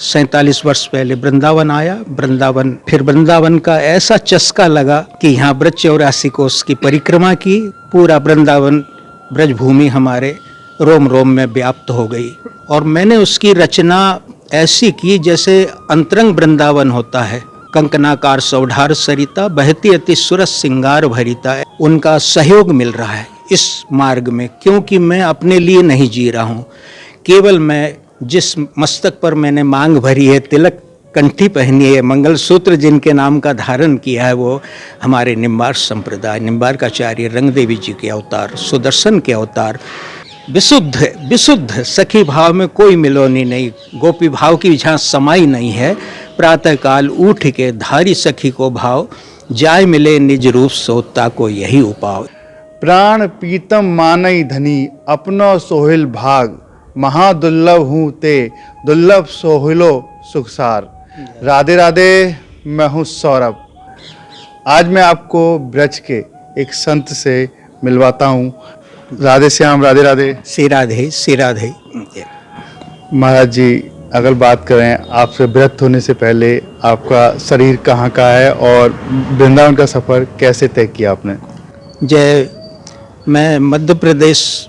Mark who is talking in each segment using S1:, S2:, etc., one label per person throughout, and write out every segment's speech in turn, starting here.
S1: 47 वर्ष पहले वृंदावन आया। फिर वृंदावन का ऐसा चस्का लगा कि यहाँ ब्रज 84 कोस की परिक्रमा की। पूरा वृंदावन ब्रजभूमि हमारे रोम रोम में व्याप्त हो गई और मैंने उसकी रचना ऐसी की जैसे अंतरंग वृंदावन होता है। कंकनाकार सौढ़ार सरिता बहती अति सुरस सिंगार भरिता। उनका सहयोग मिल रहा है इस मार्ग में, क्योंकि मैं अपने लिए नहीं जी रहा हूँ। केवल मैं जिस मस्तक पर मैंने मांग भरी है, तिलक कंठी पहनी है, मंगलसूत्र जिनके नाम का धारण किया है, वो हमारे निम्बार संप्रदाय, निम्बारकाचार्य रंगदेवी जी के अवतार, सुदर्शन के अवतार। विशुद्ध सखी भाव में कोई मिलोनी नहीं, गोपी भाव की जहाँ समाई नहीं है। प्रातः काल उठ के धारी सखी को भाव, जाय मिले निज रूप सोता को यही उपाव।
S2: प्राण पीतम मानई धनी अपनो सोहिल भाग, महादुर्लभ हूँ ते दुर्लभ सोहिलो सुखसार। राधे राधे, मैं हूँ सौरभ। आज मैं आपको ब्रज के एक संत से मिलवाता हूँ। राधे श्याम, राधे राधे।
S1: श्री राधे, श्री राधे।
S2: महाराज जी, अगर बात करें आपसे व्रत होने से पहले, आपका शरीर कहाँ का है और वृंदावन का सफ़र कैसे तय किया आपने?
S1: जय, मैं मध्य प्रदेश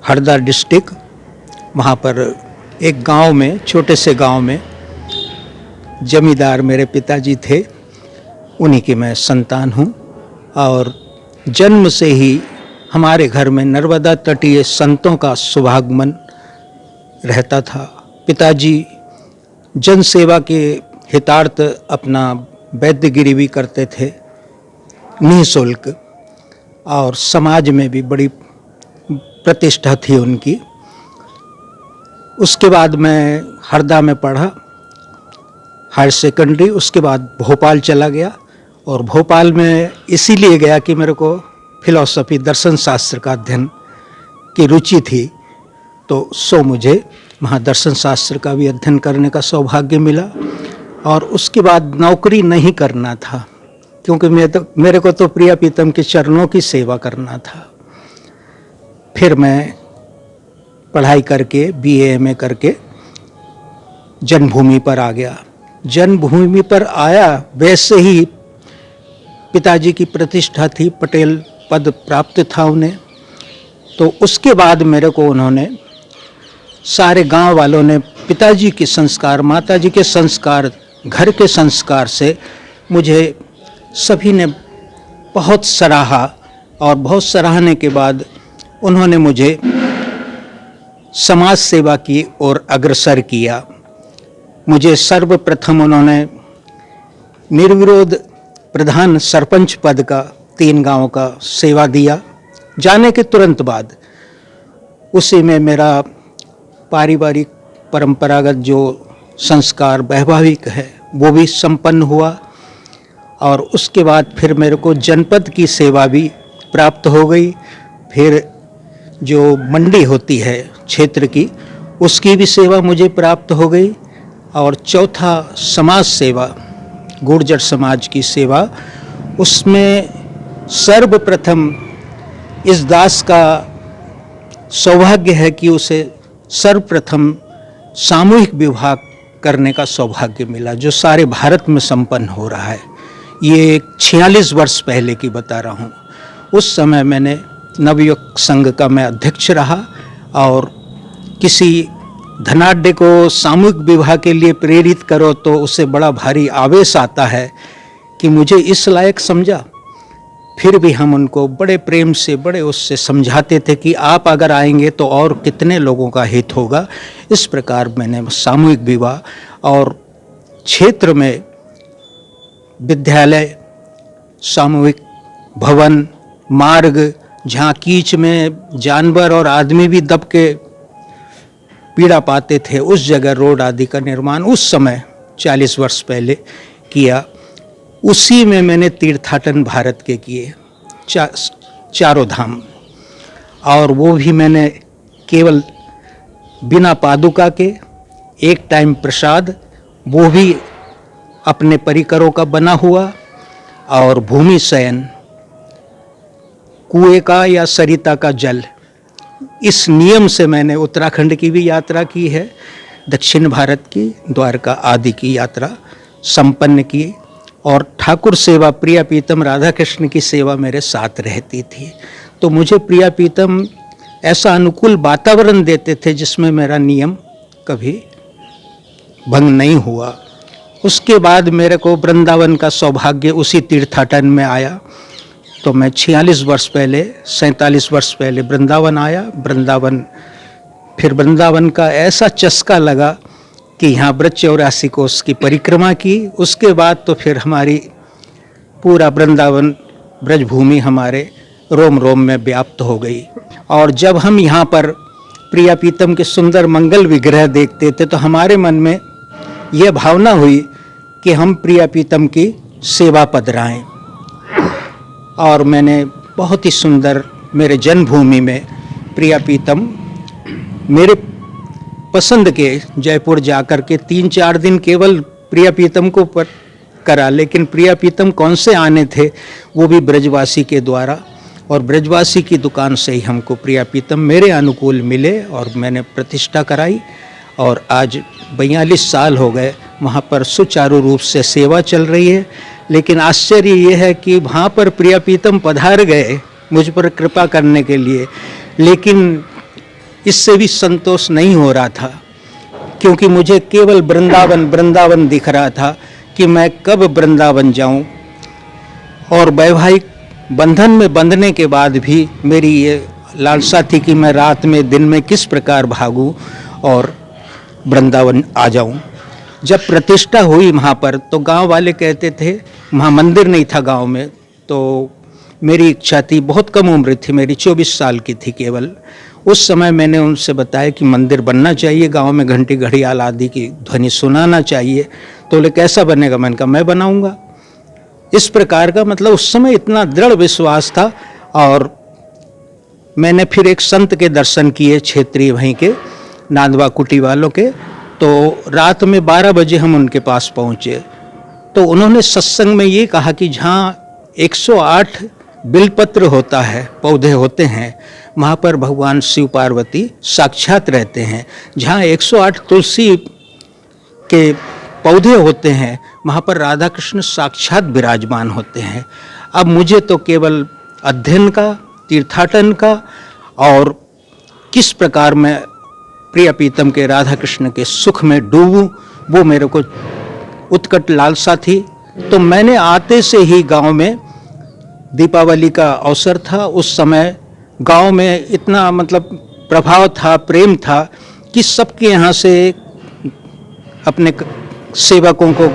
S1: हरदा डिस्ट्रिक्ट, वहाँ पर एक गांव में, छोटे से गांव में जमींदार मेरे पिताजी थे, उन्हीं की मैं संतान हूँ। और जन्म से ही हमारे घर में नर्मदा तटीय संतों का शुभागमन रहता था। पिताजी जन सेवा के हितार्थ अपना वैद्यगिरी भी करते थे निःशुल्क, और समाज में भी बड़ी प्रतिष्ठा थी उनकी। उसके बाद मैं हरदा में पढ़ा हायर सेकेंडरी, उसके बाद भोपाल चला गया। और भोपाल में इसीलिए गया कि मेरे को फिलॉसफी, दर्शन शास्त्र का अध्ययन की रुचि थी, तो मुझे वहाँ दर्शन शास्त्र का भी अध्ययन करने का सौभाग्य मिला। और उसके बाद नौकरी नहीं करना था, क्योंकि मेरे को तो प्रिया प्रीतम के चरणों की सेवा करना था। फिर मैं पढ़ाई करके BA MA करके जन्मभूमि पर आ गया। जन्मभूमि पर आया, वैसे ही पिताजी की प्रतिष्ठा थी, पटेल पद प्राप्त था उन्हें। तो उसके बाद मेरे को उन्होंने, सारे गांव वालों ने पिताजी के संस्कार, माताजी के संस्कार, घर के संस्कार से मुझे सभी ने बहुत सराहा। और बहुत सराहने के बाद उन्होंने मुझे समाज सेवा की ओर अग्रसर किया। मुझे सर्वप्रथम उन्होंने निर्विरोध प्रधान सरपंच पद का 3 गांव का सेवा दिया। जाने के तुरंत बाद उसी में मेरा पारिवारिक परंपरागत जो संस्कार वैवाहिक है वो भी संपन्न हुआ। और उसके बाद फिर मेरे को जनपद की सेवा भी प्राप्त हो गई। फिर जो मंडी होती है क्षेत्र की, उसकी भी सेवा मुझे प्राप्त हो गई। और चौथा समाज सेवा, गुर्जर समाज की सेवा, उसमें सर्वप्रथम इस दास का सौभाग्य है कि उसे सर्वप्रथम सामूहिक विवाह करने का सौभाग्य मिला, जो सारे भारत में संपन्न हो रहा है। ये 46 वर्ष पहले की बता रहा हूँ। उस समय मैंने नवयुवक संघ का मैं अध्यक्ष रहा। और किसी धनाढ्य को सामूहिक विवाह के लिए प्रेरित करो तो उसे बड़ा भारी आवेश आता है कि मुझे इस लायक समझा। फिर भी हम उनको बड़े प्रेम से, बड़े उससे समझाते थे कि आप अगर आएंगे तो और कितने लोगों का हित होगा। इस प्रकार मैंने सामूहिक विवाह और क्षेत्र में विद्यालय, सामूहिक भवन, मार्ग, जहाँ कीच में जानवर और आदमी भी दब के पीड़ा पाते थे, उस जगह रोड आदि का निर्माण उस समय 40 वर्ष पहले किया। उसी में मैंने तीर्थाटन भारत के किए, चारों धाम। और वो भी मैंने केवल बिना पादुका के, एक टाइम प्रसाद, वो भी अपने परिकरों का बना हुआ, और भूमि शयन, कुएं का या सरिता का जल। इस नियम से मैंने उत्तराखंड की भी यात्रा की है। दक्षिण भारत की, द्वारका आदि की यात्रा संपन्न की और ठाकुर सेवा, प्रिया प्रीतम राधा कृष्ण की सेवा मेरे साथ रहती थी। तो मुझे प्रिया प्रीतम ऐसा अनुकूल वातावरण देते थे जिसमें मेरा नियम कभी भंग नहीं हुआ। उसके बाद मेरे को वृंदावन का सौभाग्य उसी तीर्थाटन में आया। तो मैं 46 वर्ष पहले, 47 वर्ष पहले वृंदावन आया। फिर वृंदावन का ऐसा चस्का लगा कि यहाँ ब्रज 84 कोस की परिक्रमा की। उसके बाद तो फिर हमारी पूरा वृंदावन ब्रजभूमि हमारे रोम रोम में व्याप्त हो गई। और जब हम यहाँ पर प्रिया प्रीतम के सुंदर मंगल विग्रह देखते थे तो हमारे मन में यह भावना हुई कि हम प्रिया प्रीतम की सेवा पधराएं। और मैंने बहुत ही सुंदर मेरे जन्मभूमि में प्रिया प्रीतम मेरे पसंद के जयपुर जाकर के 3-4 दिन केवल प्रिया प्रीतम को करा, लेकिन प्रिया प्रीतम कौन से आने थे, वो भी ब्रजवासी के द्वारा। और ब्रजवासी की दुकान से ही हमको प्रिया प्रीतम मेरे अनुकूल मिले और मैंने प्रतिष्ठा कराई। और आज 42 साल हो गए वहाँ पर सुचारू रूप से सेवा चल रही है। लेकिन आश्चर्य ये है कि वहाँ पर प्रिया प्रीतम पधार गए मुझ पर कृपा करने के लिए, लेकिन इससे भी संतोष नहीं हो रहा था, क्योंकि मुझे केवल वृंदावन दिख रहा था कि मैं कब वृंदावन जाऊं। और वैवाहिक बंधन में बंधने के बाद भी मेरी ये लालसा थी कि मैं रात में दिन में किस प्रकार भागूं और वृंदावन आ जाऊं। जब प्रतिष्ठा हुई वहाँ पर तो गांव वाले कहते थे, वहाँ मंदिर नहीं था गांव में, तो मेरी इच्छा थी, बहुत कम उम्र थी मेरी, 24 साल की थी केवल। उस समय मैंने उनसे बताया कि मंदिर बनना चाहिए, गांव में घंटी घड़ियाल आदि की ध्वनि सुनाना चाहिए। तो बोले कैसा बनेगा? मैंने कहा मैं बनाऊंगा। इस प्रकार का, मतलब उस समय इतना दृढ़ विश्वास था। और मैंने फिर एक संत के दर्शन किए, क्षेत्रीय वहीं के नांदवा कुटी वालों के। तो रात में 12 बजे हम उनके पास पहुँचे तो उन्होंने सत्संग में ये कहा कि जहाँ 108 बिलपत्र होता है, पौधे होते हैं, वहाँ पर भगवान शिव पार्वती साक्षात रहते हैं। जहाँ 108 तुलसी के पौधे होते हैं वहाँ पर राधा कृष्ण साक्षात विराजमान होते हैं। अब मुझे तो केवल अध्ययन का, तीर्थाटन का और किस प्रकार मैं प्रिया प्रीतम के, राधा कृष्ण के सुख में डूबूं, वो मेरे को उत्कट लालसा थी। तो मैंने आते से ही गांव में, दीपावली का अवसर था, उस समय गांव में इतना मतलब प्रभाव था, प्रेम था कि सबके यहाँ से अपने सेवकों को,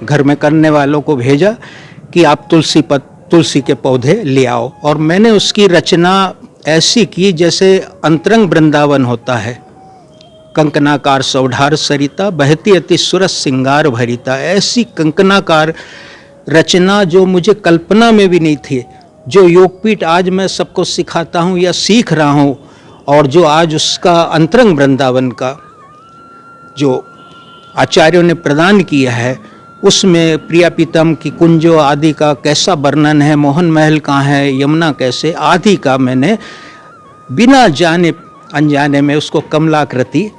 S1: घर में करने वालों को भेजा कि आप तुलसी के पौधे ले आओ। और मैंने उसकी रचना ऐसी की जैसे अंतरंग वृंदावन होता है, कंकनाकार सौढ़ार सरिता बहती अति सुरस सिंगार भरिता। ऐसी कंकनाकार रचना जो मुझे कल्पना में भी नहीं थी, जो योगपीठ आज मैं सबको सिखाता हूँ या सीख रहा हूँ, और जो आज उसका अंतरंग वृंदावन का जो आचार्यों ने प्रदान किया है, उसमें प्रिया प्रीतम की कुंजों आदि का कैसा वर्णन है, मोहन महल कहाँ है, यमुना कैसे आदि का मैंने बिना जाने अनजाने में उसको कमलाकृति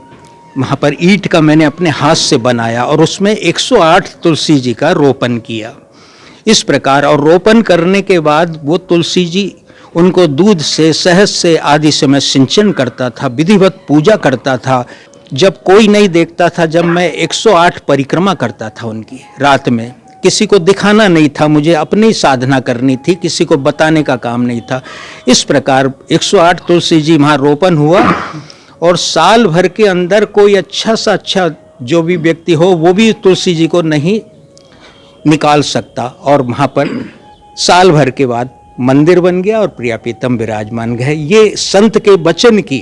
S1: वहाँ पर ईंट का मैंने अपने हाथ से बनाया और उसमें 108 तुलसी जी का रोपण किया इस प्रकार। और रोपण करने के बाद वो तुलसी जी, उनको दूध से, शहद से आदि से मैं सिंचन करता था, विधिवत पूजा करता था। जब कोई नहीं देखता था, जब मैं 108 परिक्रमा करता था उनकी रात में, किसी को दिखाना नहीं था, मुझे अपनी साधना करनी थी, किसी को बताने का काम नहीं था। इस प्रकार 108 तुलसी जी वहाँ रोपण हुआ। और साल भर के अंदर कोई अच्छा जो भी व्यक्ति हो वो भी तुलसी जी को नहीं निकाल सकता। और वहाँ पर साल भर के बाद मंदिर बन गया और प्रिया प्रीतम विराजमान गए। ये संत के वचन की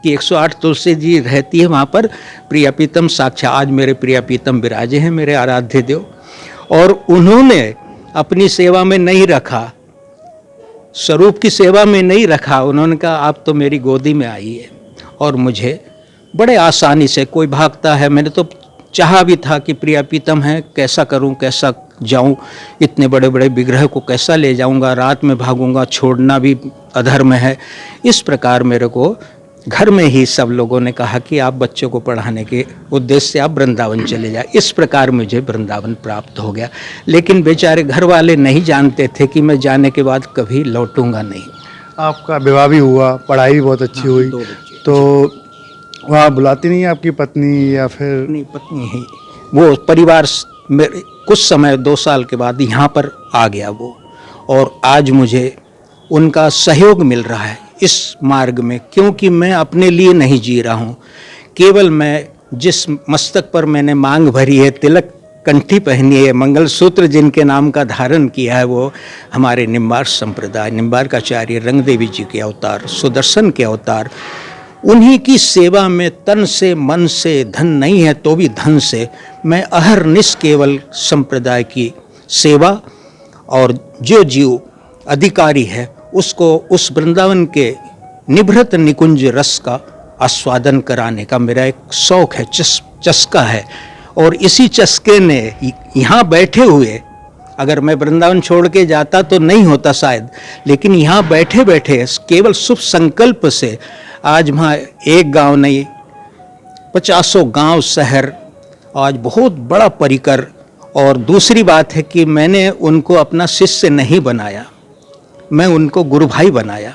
S1: कि 108 तुलसी जी रहती है वहाँ पर, प्रिया प्रीतम साक्षात आज मेरे प्रिया प्रीतम विराजे हैं, मेरे आराध्य देव। और उन्होंने अपनी सेवा में नहीं रखा, स्वरूप की सेवा में नहीं रखा, उन्होंने कहा आप तो मेरी गोदी में आइए। और मुझे बड़े आसानी से, कोई भागता है, मैंने तो चाहा भी था कि प्रिया प्रीतम है, कैसा करूं, कैसा जाऊं, इतने बड़े बड़े विग्रह को कैसा ले जाऊंगा, रात में भागूंगा, छोड़ना भी अधर्म है। इस प्रकार मेरे को घर में ही सब लोगों ने कहा कि आप बच्चों को पढ़ाने के उद्देश्य से आप वृंदावन चले जाए। इस प्रकार मुझे वृंदावन प्राप्त हो गया। लेकिन बेचारे घर वाले नहीं जानते थे कि मैं जाने के बाद कभी लौटूंगा नहीं।
S2: आपका विवाह भी हुआ, पढ़ाई भी बहुत अच्छी हुई,
S1: 2 बच्चे।
S2: तो वहाँ बुलाती नहीं है आपकी पत्नी या फिर?
S1: अपनी पत्नी है, वो परिवार में कुछ समय 2 साल के बाद यहाँ पर आ गया वो, और आज मुझे उनका सहयोग मिल रहा है इस मार्ग में, क्योंकि मैं अपने लिए नहीं जी रहा हूँ। केवल मैं जिस मस्तक पर मैंने मांग भरी है, तिलक कंठी पहनी है, मंगलसूत्र जिनके नाम का धारण किया है, वो हमारे निम्बार संप्रदाय, निम्बारकाचार्य रंगदेवी जी के अवतार, सुदर्शन के अवतार, उन्हीं की सेवा में तन से, मन से, धन नहीं है तो भी धन से मैं अहरनिश केवल संप्रदाय की सेवा, और जो जीव अधिकारी है उसको उस वृंदावन के निभृत निकुंज रस का आस्वादन कराने का मेरा एक शौक है, चस्का है। और इसी चस्के ने यहाँ बैठे हुए, अगर मैं वृंदावन छोड़ के जाता तो नहीं होता शायद, लेकिन यहाँ बैठे बैठे केवल शुभ संकल्प से आज वहाँ एक गांव नहीं, 50 गांव शहर, आज बहुत बड़ा परिकर। और दूसरी बात है कि मैंने उनको अपना शिष्य नहीं बनाया, मैं उनको गुरु भाई बनाया।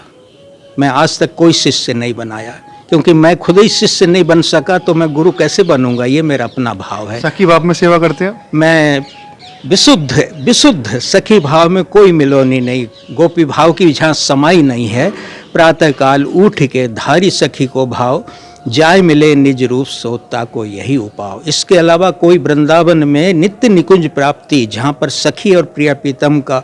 S1: मैं आज तक कोई शिष्य नहीं बनाया, क्योंकि मैं खुद ही शिष्य नहीं बन सका तो मैं गुरु कैसे बनूंगा, ये मेरा अपना भाव है।
S2: सखी भाव में सेवा करते हैं?
S1: मैं विशुद्ध सखी भाव में कोई मिलोनी नहीं, गोपी भाव की जहाँ समाई नहीं है। प्रातःकाल उठ के धारी सखी को भाव, जाय मिले निज रूप सोता को यही उपाव। इसके अलावा कोई वृंदावन में नित्य निकुंज प्राप्ति, जहाँ पर सखी और प्रिया प्रीतम का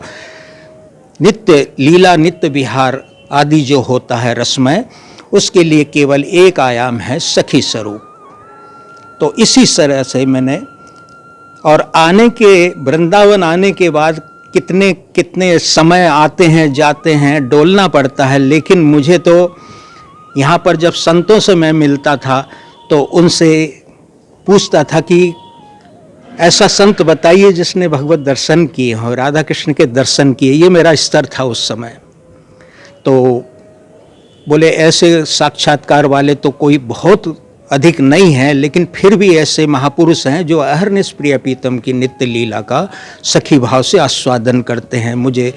S1: नित्य लीला, नित्य विहार आदि जो होता है रसमय, उसके लिए केवल एक आयाम है सखी स्वरूप। तो इसी तरह से मैंने, और आने के वृंदावन आने के बाद कितने कितने समय आते हैं जाते हैं, डोलना पड़ता है, लेकिन मुझे तो यहाँ पर जब संतों से मैं मिलता था तो उनसे पूछता था कि ऐसा संत बताइए जिसने भगवत दर्शन किए हों, राधा कृष्ण के दर्शन किए। ये मेरा स्तर था उस समय। तो बोले ऐसे साक्षात्कार वाले तो कोई बहुत अधिक नहीं है, लेकिन फिर भी ऐसे महापुरुष हैं जो अहरनिश प्रिय प्रीतम की नित्य लीला का सखी भाव से आस्वादन करते हैं। मुझे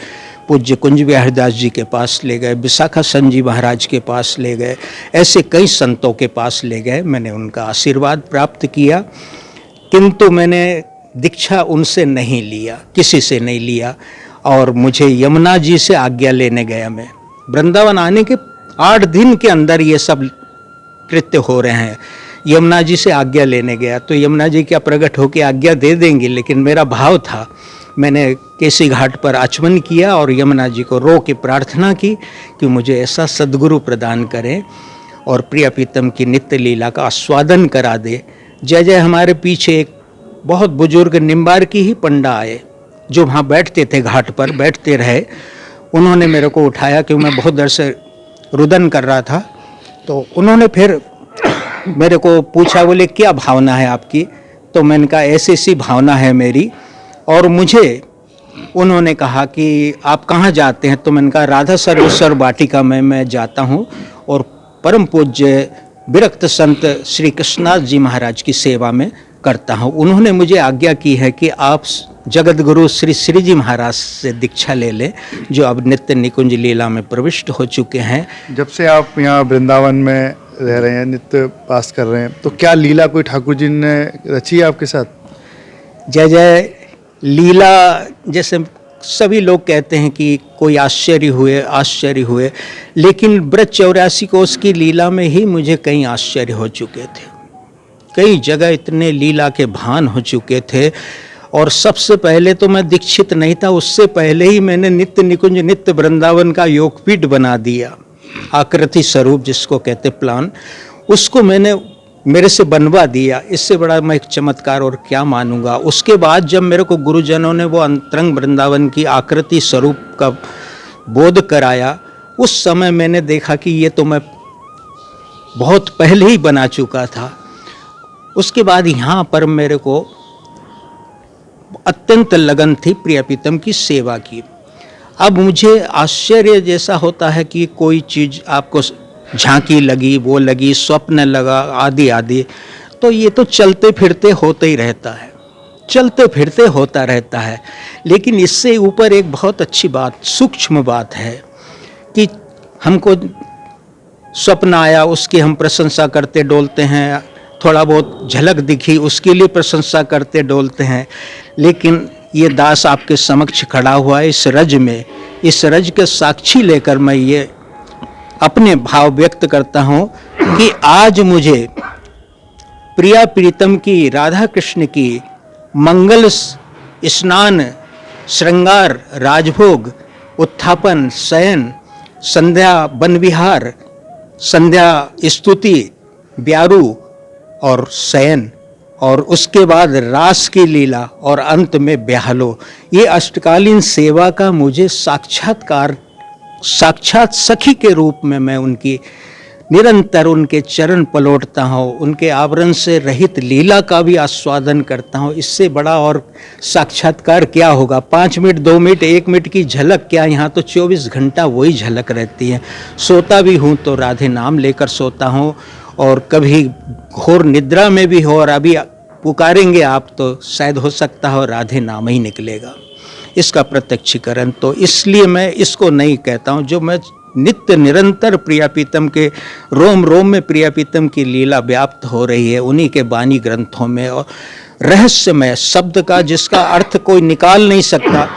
S1: पूज्य कुंज बिहारीदास जी के पास ले गए, विशाखा संजी महाराज के पास ले गए, ऐसे कई संतों के पास ले गए। मैंने उनका आशीर्वाद प्राप्त किया, किंतु मैंने दीक्षा उनसे नहीं लिया, किसी से नहीं लिया। और मुझे यमुना जी से आज्ञा लेने गया। मैं वृंदावन आने के 8 दिन के अंदर ये सब कृत्य हो रहे हैं। यमुना जी से आज्ञा लेने गया तो यमुना जी क्या प्रकट होकर आज्ञा दे देंगी, लेकिन मेरा भाव था, मैंने केसी घाट पर आचमन किया और यमुना जी को रो के प्रार्थना की कि मुझे ऐसा सद्गुरु प्रदान करें और प्रिय प्रीतम की नित्य लीला का आस्वादन करा दे। जय जय हमारे पीछे एक बहुत बुजुर्ग निम्बार की ही पंडा आए, जो वहाँ बैठते थे, घाट पर बैठते रहे। उन्होंने मेरे को उठाया, क्योंकि मैं बहुत देर से रुदन कर रहा था। तो उन्होंने फिर मेरे को पूछा, बोले क्या भावना है आपकी? तो मैंने कहा ऐसी ऐसी भावना है मेरी। और मुझे उन्होंने कहा कि आप कहाँ जाते हैं? तो मैंने कहा राधा सर्वेश्वर वाटिका में मैं जाता हूँ और परम पूज्य विरक्त संत श्री कृष्णदास जी महाराज की सेवा में करता हूँ। उन्होंने मुझे आज्ञा की है कि आप जगत गुरु श्री श्री जी महाराज से दीक्षा ले लें, जो अब नित्य निकुंज लीला में प्रविष्ट हो चुके हैं।
S2: जब से आप यहाँ वृंदावन में रह रहे हैं, नित्य पास कर रहे हैं, तो क्या लीला कोई ठाकुर जी ने रची है आपके साथ?
S1: जय जय। लीला जैसे सभी लोग कहते हैं कि कोई आश्चर्य हुए, लेकिन ब्रज 84 को उसकी लीला में ही मुझे कई आश्चर्य हो चुके थे। कई जगह इतने लीला के भान हो चुके थे। और सबसे पहले तो मैं दीक्षित नहीं था, उससे पहले ही मैंने नित्य निकुंज, नित्य वृंदावन का योगपीठ बना दिया। आकृति स्वरूप जिसको कहते प्लान, उसको मैंने मेरे से बनवा दिया। इससे बड़ा मैं एक चमत्कार और क्या मानूंगा। उसके बाद जब मेरे को गुरुजनों ने वो अंतरंग वृंदावन की आकृति स्वरूप का बोध कराया, उस समय मैंने देखा कि ये तो मैं बहुत पहले ही बना चुका था। उसके बाद यहाँ पर मेरे को अत्यंत लगन थी प्रिय प्रीतम की सेवा की। अब मुझे आश्चर्य जैसा होता है कि कोई चीज़ आपको झांकी लगी, वो लगी, स्वप्न लगा, आदि आदि। तो ये तो चलते फिरते होते ही रहता है, चलते फिरते होता रहता है। लेकिन इससे ऊपर एक बहुत अच्छी बात, सूक्ष्म बात है कि हमको स्वप्न आया, उसकी हम प्रशंसा करते डोलते हैं, थोड़ा बहुत झलक दिखी उसके लिए प्रशंसा करते डोलते हैं। लेकिन ये दास आपके समक्ष खड़ा हुआ है इस रज में, इस रज के साक्षी लेकर मैं ये अपने भाव व्यक्त करता हूँ कि आज मुझे प्रिया प्रीतम की, राधा कृष्ण की मंगल स्नान, श्रृंगार, राजभोग, उत्थापन, शयन, संध्या वन विहार, संध्या स्तुति, ब्यारू और शयन, और उसके बाद रास की लीला और अंत में ब्याहलो, ये अष्टकालीन सेवा का मुझे साक्षात्कार, साक्षात सखी के रूप में मैं उनकी निरंतर उनके चरण पलटता हूँ, उनके आवरण से रहित लीला का भी आस्वादन करता हूँ। इससे बड़ा और साक्षात्कार क्या होगा? 5 मिनट, 2 मिनट, 1 मिनट की झलक क्या, यहाँ तो 24 घंटा वही झलक रहती है। सोता भी हूँ तो राधे नाम लेकर सोता हूँ, और कभी घोर निद्रा में भी हो, और अभी पुकारेंगे आप तो शायद हो सकता हो राधे नाम ही निकलेगा, इसका प्रत्यक्षीकरण। तो इसलिए मैं इसको नहीं कहता हूँ, जो मैं नित्य निरंतर प्रिया प्रीतम के रोम रोम में प्रिया प्रीतम की लीला व्याप्त हो रही है उन्हीं के बानी ग्रंथों में, और रहस्यमय शब्द का जिसका अर्थ कोई निकाल नहीं सकता,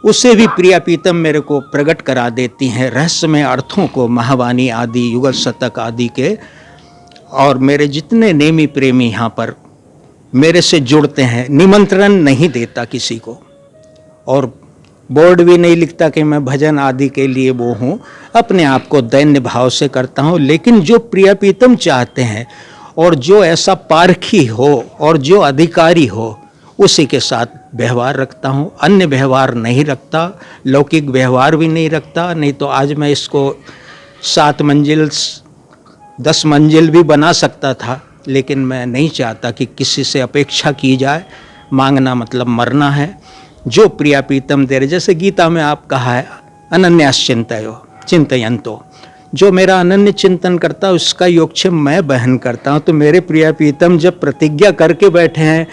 S1: उसे भी प्रिया प्रीतम मेरे को प्रकट करा देती हैं, रहस्यमय अर्थों को, महावाणी आदि, युगल शतक आदि के। और मेरे जितने नेमी प्रेमी यहाँ पर मेरे से जुड़ते हैं, निमंत्रण नहीं देता किसी को, और बोर्ड भी नहीं लिखता कि मैं भजन आदि के लिए वो हूँ, अपने आप को दैन्य भाव से करता हूँ। लेकिन जो प्रिया प्रीतम चाहते हैं और जो ऐसा पारखी हो और जो अधिकारी हो, उसी के साथ व्यवहार रखता हूँ, अन्य व्यवहार नहीं रखता, लौकिक व्यवहार भी नहीं रखता। नहीं तो आज मैं इसको 7 मंजिल 10 मंजिल भी बना सकता था, लेकिन मैं नहीं चाहता कि किसी से अपेक्षा की जाए। मांगना मतलब मरना है। जो प्रिया प्रीतम दे रहे, जैसे गीता में आप कहा है अनन्याश्चिंतयो चिंतयन्तो, जो मेरा अनन्य चिंतन करता है उसका योगक्षेम मैं बहन करता हूँ। तो मेरे प्रिया प्रीतम जब प्रतिज्ञा करके बैठे हैं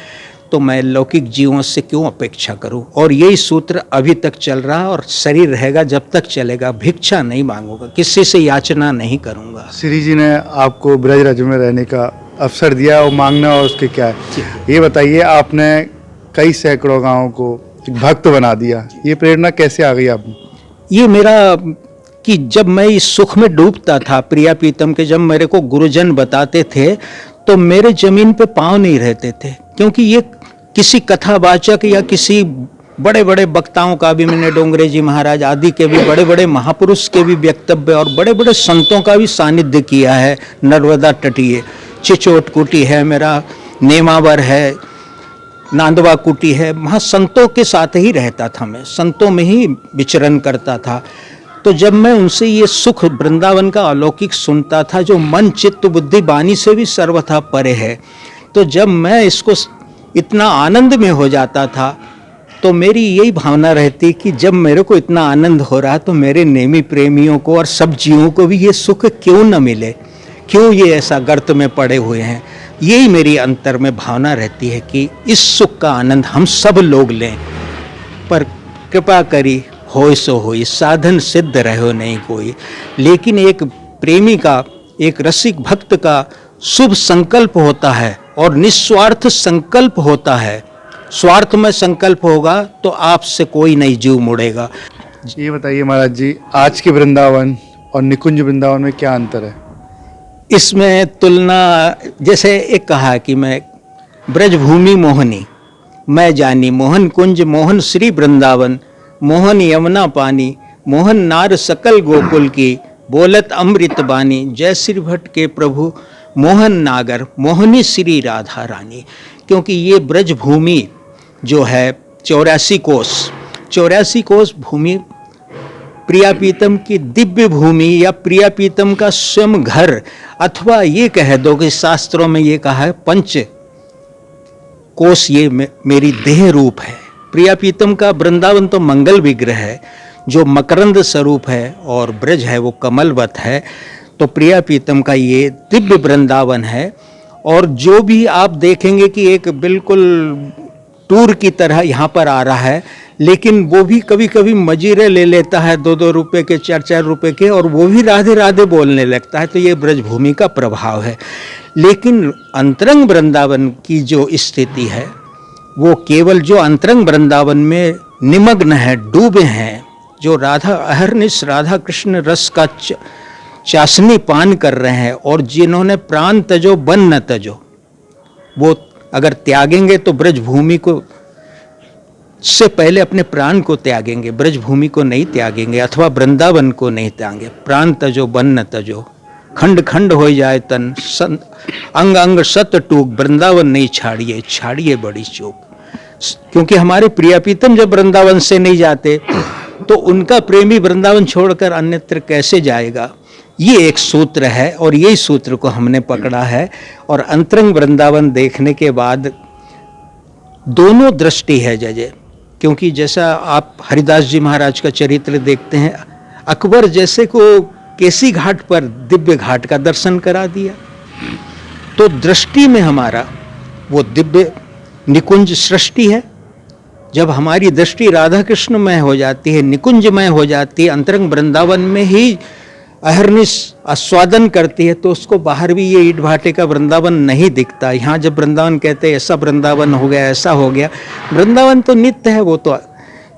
S1: तो मैं लौकिक जीवों से क्यों अपेक्षा करूं? और यही सूत्र अभी तक चल रहा है और शरीर रहेगा जब तक चलेगा। भिक्षा नहीं मांगूंगा, किसी से याचना नहीं करूंगा।
S2: श्री जी ने आपको ब्रजराज में रहने का अवसर दिया, और मांगना और उसके क्या है ये बताइए। आपने कई सैकड़ों गाँव को भक्त बना दिया, ये प्रेरणा कैसे आ गई आप में?
S1: ये मेरा कि जब मैं इस सुख में डूबता था प्रिया प्रीतम के, जब मेरे को गुरुजन बताते थे तो मेरे जमीन पे पांव नहीं रहते थे, क्योंकि ये किसी कथावाचक या किसी बड़े बड़े वक्ताओं का भी, मैंने डोंगरे जी महाराज आदि के भी, बड़े बड़े महापुरुष के भी वक्तव्य और बड़े बड़े संतों का भी सानिध्य किया है। नर्मदा तटीय चिचोट कुटी है मेरा, नेमावर है, नांदवा कुटी है, वहाँ संतों के साथ ही रहता था, मैं संतों में ही विचरण करता था। तो जब मैं उनसे ये सुख वृंदावन का अलौकिक सुनता था, जो मन चित्त बुद्धि वाणी से भी सर्वथा परे है, तो जब मैं इसको इतना आनंद में हो जाता था तो मेरी यही भावना रहती कि जब मेरे को इतना आनंद हो रहा तो मेरे नेमी प्रेमियों को और सब जीवों को भी ये सुख क्यों न मिले, क्यों ये ऐसा गर्त में पड़े हुए हैं। यही मेरी अंतर में भावना रहती है कि इस सुख का आनंद हम सब लोग लें, पर कृपा करी होय सो होई, साधन सिद्ध रहो नहीं कोई। लेकिन एक प्रेमी का, एक रसिक भक्त का शुभ संकल्प होता है और निस्वार्थ संकल्प होता है। स्वार्थ में संकल्प होगा तो आपसे कोई नहीं जीव मुड़ेगा।
S2: ये बताइए महाराज जी, आज के वृंदावन और निकुंज वृंदावन में क्या अंतर है?
S1: इसमें तुलना, जैसे एक कहा कि मैं ब्रजभूमि मोहनी, मैं जानी मोहन कुंज, मोहन श्री वृंदावन, मोहन यमुना पानी, मोहन नार सकल गोकुल की, बोलत अमृत बानी, जय श्री भट्ट के प्रभु मोहन नागर, मोहनी श्री राधा रानी। क्योंकि ये ब्रजभूमि जो है 84 कोस भूमि प्रिया प्रीतम की दिव्य भूमि, या प्रिया प्रीतम का स्वयं घर, अथवा ये कह दो कि शास्त्रों में ये कहा है 5 कोस ये मेरी देह रूप है। प्रिया प्रीतम का वृंदावन तो मंगल विग्रह है जो मकरंद स्वरूप है, और ब्रज है वो कमलवत है। तो प्रिया प्रीतम का ये दिव्य वृंदावन है। और जो भी आप देखेंगे कि एक बिल्कुल टूर की तरह यहाँ पर आ रहा है, लेकिन वो भी कभी कभी मजीरे ले लेता है 2-2 रुपए के, 4-4 रुपए के, और वो भी राधे राधे बोलने लगता है। तो ये ब्रजभूमि का प्रभाव है। लेकिन अंतरंग वृंदावन की जो स्थिति है, वो केवल जो अंतरंग वृंदावन में निमग्न है, डूबे हैं, जो राधा अहरनिश राधा कृष्ण रस का चाशनी पान कर रहे हैं, और जिन्होंने प्राण तजो बन न तजो, वो अगर त्यागेंगे तो ब्रजभूमि को से पहले अपने प्राण को त्यागेंगे, ब्रजभूमि को नहीं त्यागेंगे, अथवा वृंदावन को नहीं त्यागेंगे। प्राण तजो बन न तजो, खंड खंड हो जाए तन, अंग अंग सत टूक, वृंदावन नहीं छाड़िए, छाड़िए बड़ी चूक। क्योंकि हमारे प्रिया प्रीतम जब वृंदावन से नहीं जाते तो उनका प्रेमी वृंदावन छोड़कर अन्यत्र कैसे जाएगा। ये एक सूत्र है, और यही सूत्र को हमने पकड़ा है। और अंतरंग वृंदावन देखने के बाद दोनों दृष्टि है जजे, क्योंकि जैसा आप हरिदास जी महाराज का चरित्र देखते हैं, अकबर जैसे को केसी घाट पर दिव्य घाट का दर्शन करा दिया, तो दृष्टि में हमारा वो दिव्य निकुंज सृष्टि है। जब हमारी दृष्टि राधा कृष्णमय हो जाती है, निकुंजमय हो जाती है, अंतरंग वृंदावन में ही अहरनिश आस्वादन करती है, तो उसको बाहर भी ये ईट भाटे का वृंदावन नहीं दिखता। यहाँ जब वृंदावन कहते हैं ऐसा वृंदावन हो गया, ऐसा हो गया, वृंदावन तो नित्य है, वो तो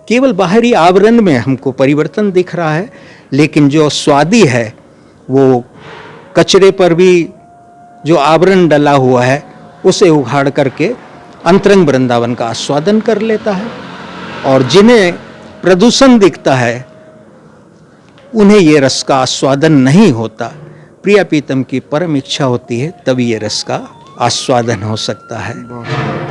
S1: केवल बाहरी आवरण में हमको परिवर्तन दिख रहा है। लेकिन जो स्वादी है वो कचरे पर भी जो आवरण डला हुआ है उसे उखाड़ करके अंतरंग वृंदावन का आस्वादन कर लेता है। और जिन्हें प्रदूषण दिखता है उन्हें ये रस का आस्वादन नहीं होता। प्रिया प्रीतम की परम इच्छा होती है, तभी ये रस का आस्वादन हो सकता है।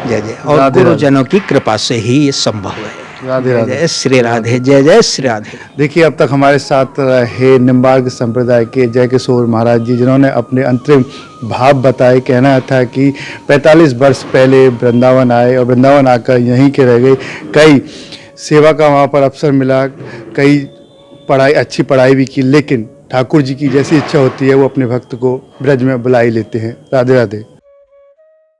S1: जय जय। और गुरुजनों की कृपा से ही ये संभव है।
S2: राधे राधे।
S1: जय श्री राधे, जय जय श्री राधे।
S2: देखिए, अब तक हमारे साथ रहे निम्बार्क संप्रदाय के जय किशोर महाराज जी, जिन्होंने अपने अंतरिम भाव बताए। कहना था कि 45 वर्ष पहले वृंदावन आए और वृंदावन आकर यहीं के रह गए। कई सेवा का वहाँ पर अवसर मिला, कई अच्छी पढ़ाई भी की, लेकिन ठाकुर जी की जैसी इच्छा होती है वो अपने भक्त को ब्रज में बुला ही लेते हैं। राधे राधे।